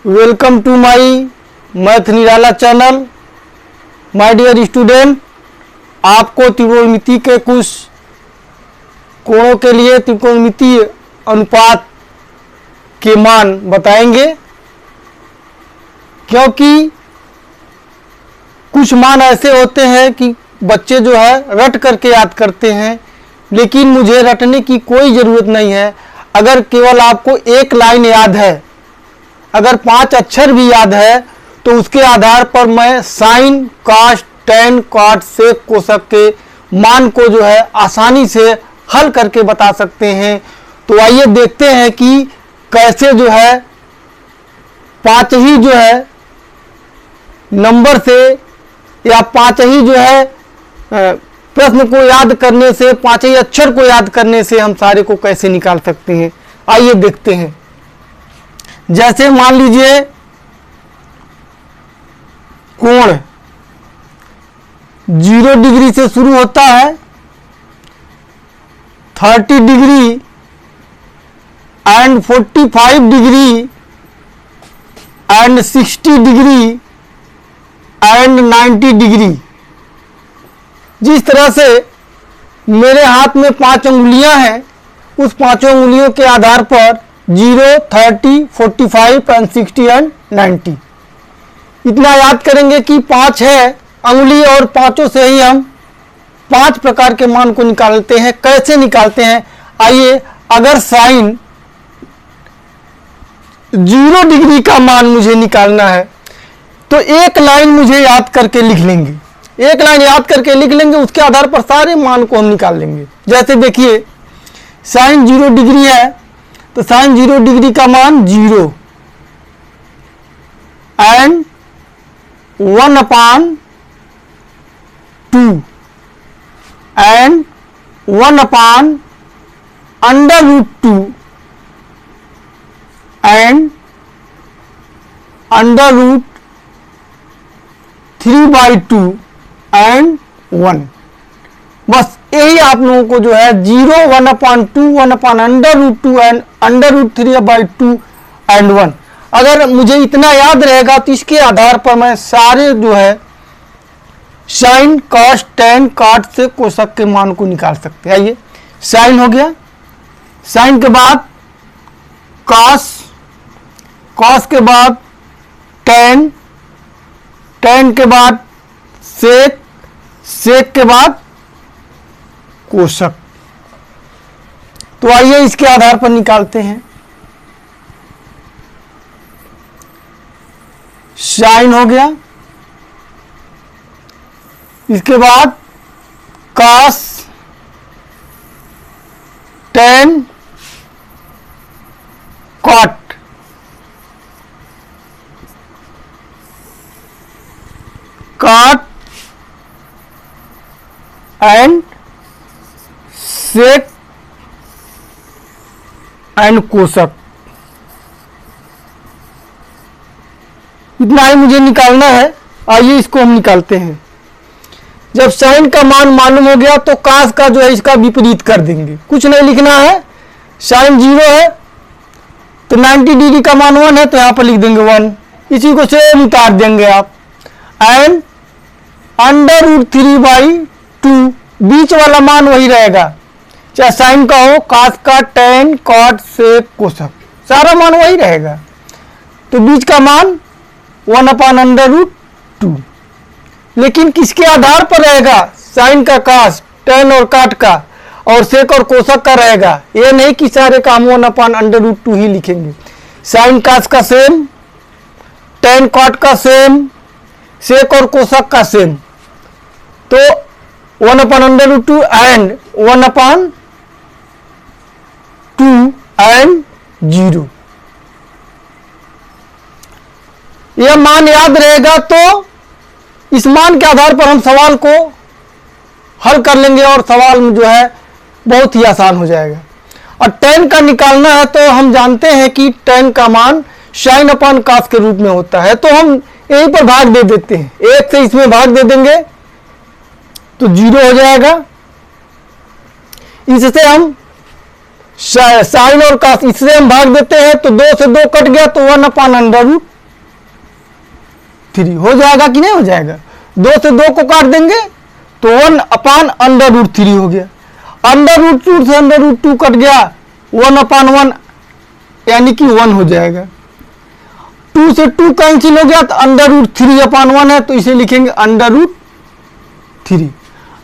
Welcome to my math Nirala channel. My dear student, आपको त्रिकोणमिति के कुछ कोणों के लिए त्रिकोणमितीय अनुपात के मान बताएंगे, क्योंकि कुछ मान ऐसे होते हैं कि बच्चे जो है रट करके याद करते हैं, लेकिन मुझे रटने की कोई ज़रूरत नहीं है। अगर केवल आपको एक लाइन याद है, अगर 5 अक्षर भी याद है, तो उसके आधार पर मैं साइन, कॉस, टैन, कॉट, सेक, कोसक के मान को जो है आसानी से हल करके बता सकते हैं। तो आइए देखते हैं कि कैसे जो है 5 ही जो है नंबर से या 5 ही जो है प्रश्न को याद करने से, 5 ही अक्षर को याद करने से हम सारे को कैसे निकाल सकते हैं। आइए देखते हैं। जैसे मान लीजिए कोण 0 डिग्री से शुरू होता है, 30 degree and 45 degree and 60 degree and 90 degree. जिस तरह से मेरे हाथ में 5 उंगलियां हैं, उस 5 उंगलियों के आधार पर 0, 30, 45 एंड 60 एंड 90 इतना याद करेंगे कि 5 है अंगुली, और 5 से ही हम 5 प्रकार के मान को निकालते हैं। कैसे निकालते हैं, आइए। अगर साइन 0 डिग्री का मान मुझे निकालना है, तो एक लाइन मुझे याद करके लिख लेंगे, एक लाइन याद करके लिख लेंगे, उसके आधार पर सारे मान को हम निकाल लेंगे। जैसे देखिए साइन 0 डिग्री है, तो साइन 0 डिग्री का मान 0 एंड 1/2 एंड 1/√2 एंड √3/2 एंड 1। बस यही आप लोगों को जो है 0, 1/2, 1/√2 एंड √3/2 एंड 1। अगर मुझे इतना याद रहेगा तो इसके आधार पर मैं सारे जो है साइन, कॉस, टैन, कॉट से कोसक के मान को निकाल सकते हैं। आइए, साइन हो गया, साइन के बाद कॉस, कॉस के बाद टैन, टैन के बाद सेक, सेक के बाद कोसक। तो आइए इसके आधार पर निकालते हैं। साइन हो गया, इसके बाद cos, tan, cot, cot and sec and cosec. इतना ही मुझे निकालना है। आइए इसको हम निकालते हैं। जब साइन का मान मालूम हो गया, तो कॉस का जो है इसका विपरीत कर देंगे, कुछ नहीं लिखना है। साइन 0 है तो 90 डिग्री का मान 1 है, तो यहां पर लिख देंगे 1। इसी को सेम उतार देंगे आप। एंड √3/2, बीच वाला मान वही रहेगा, चाहे साइन का हो, कॉस का, टैन, कॉट, सेक, कोसक, सारा मान वही रहेगा। तो बीच का मान 1/√2, लेकिन किसके आधार पर रहेगा? साइन का कॉस, टैन और कॉट का, और सेक और कोसक का रहेगा। ये नहीं कि सारे का हम 1/√2 ही लिखेंगे। साइन कॉस का सेम, टैन कॉट का सेम, सेक और कोसक का सेम। तो 1/√2 एंड 1/2 एंड 0। यह मान याद रहेगा, तो इस मान के आधार पर हम सवाल को हल कर लेंगे, और सवाल में जो है बहुत ही आसान हो जाएगा। और टैन का निकालना है, तो हम जानते हैं कि टैन का मान साइन अपॉन कॉस के रूप में होता है, तो हम यहीं पर भाग दे देते हैं। 1 से इसमें भाग दे देंगे तो 0 हो जाएगा। इससे हम साइन और कॉस इससे हम भाग देते हैं तो 2 से 2 कट गया तो 1/√2 3 हो जाएगा कि नहीं हो जाएगा। 2 से 2 को काट देंगे तो 1/√3 हो गया। √2 से √2 कट गया, 1/1 यानी कि 1 हो जाएगा। 2 से 2 कैंसिल हो गया तो √3/1 है, तो इसे लिखेंगे √3।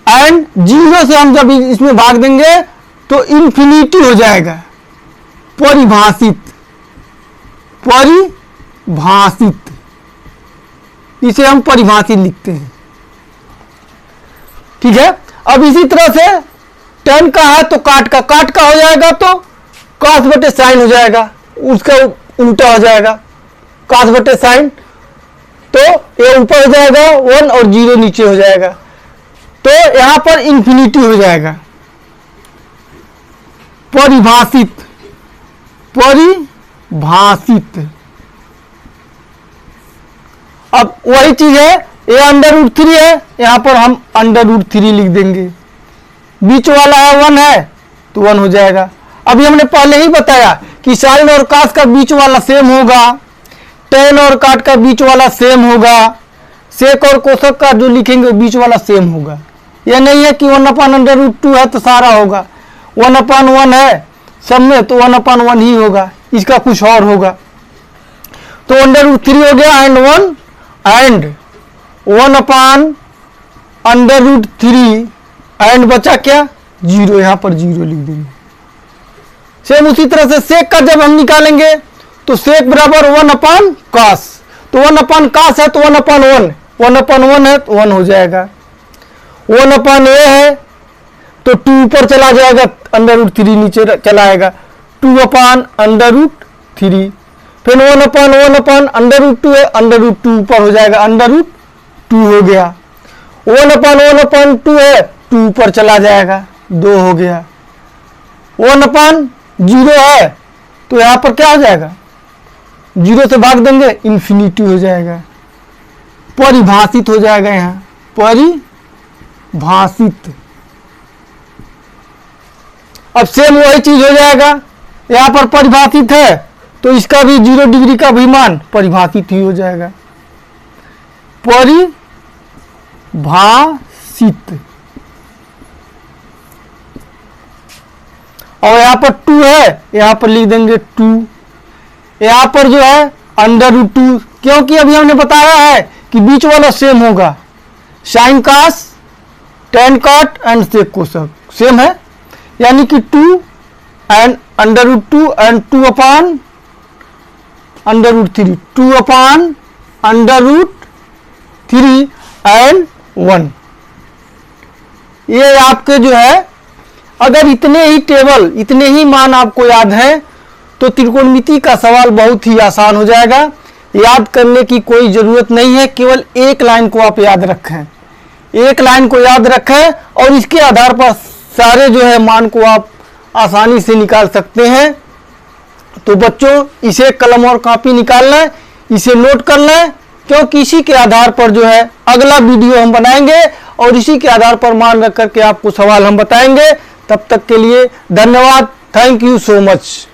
एंड 0 से हम जब इसमें भाग देंगे तो इन्फिनिटी हो जाएगा। परिभाषित, परिभाषित, इसे हम परिभाषित लिखते हैं। ठीक है। अब इसी तरह से tan का है तो काट का हो जाएगा तो cos बटे साइन हो जाएगा, उसका उल्टा हो जाएगा cos बटे साइन, तो ये ऊपर हो जाएगा 1 और 0 नीचे हो जाएगा, तो यहां पर इन्फिनिटी हो जाएगा। परिभाषित, परिभाषित। अब वही चीज है, ये √3 है, यहां पर हम √3 लिख देंगे। बीच वाला है 1 है तो 1 हो जाएगा। अभी हमने पहले ही बताया कि साइन और कास का बीच वाला सेम होगा, tan और काट का बीच वाला सेम होगा, सेक और कोसक का जो लिखेंगे वो बीच वाला सेम होगा। यह नहीं है कि 1/√2 है तो सारा होगा, 1/1 है सब में तो 1/1 ही होगा, इसका कुछ और होगा। तो √3 हो गया एंड 1 एंड 1/√3 एंड बचा क्या 0, यहां पर 0 लिख देंगे। सेम उसी तरह से सेक का जब हम निकालेंगे तो सेक बराबर 1/cos, तो 1/cos है तो 1/1, 1/1 है तो 1 हो जाएगा। 1/a है तो 2 ऊपर चला जाएगा, √3 नीचे चला आएगा, 2/√3। फिर 1/1/√2 है, √2 ऊपर हो जाएगा, √2 हो गया। 1/1/2 है, 2 ऊपर चला जाएगा, 2 हो गया। 1/0 है तो यहां पर क्या हो जाएगा, 0 से भाग देंगे इन्फिनिटी हो जाएगा। परिभाषित हो जाएगा, यहां परिभाषित। अब सेम वही चीज हो जाएगा, यहां पर परिभाषित है तो इसका भी 0 डिग्री का भी मान परिभाषित ही हो जाएगा। परिभाषित। और यहां पर 2 है, यहां पर लिख देंगे 2। यहां पर जो है √2, क्योंकि अभी हमने बताया है कि बीच वाला सेम होगा, साइन कास, tan काट एंड सेक कोसक सेम है, यानी कि 2 एंड √2 एंड 2/√3, 2/√3 एंड 1। ये आपके जो है, अगर इतने ही टेबल, इतने ही मान आपको याद है तो त्रिकोणमिति का सवाल बहुत ही आसान हो जाएगा। याद करने की कोई जरूरत नहीं है, केवल एक लाइन को आप याद रखें, एक लाइन को याद रखें और इसके आधार पर सारे जो है मान को आप आसानी से निकाल सकते हैं। तो बच्चों इसे कलम और कॉपी निकाल लें, इसे नोट कर लें, क्योंकि इसी के आधार पर जो है अगला वीडियो हम बनाएंगे और इसी के आधार पर मान रख करके आपको सवाल हम बताएंगे। तब तक के लिए धन्यवाद, थैंक यू सो मच।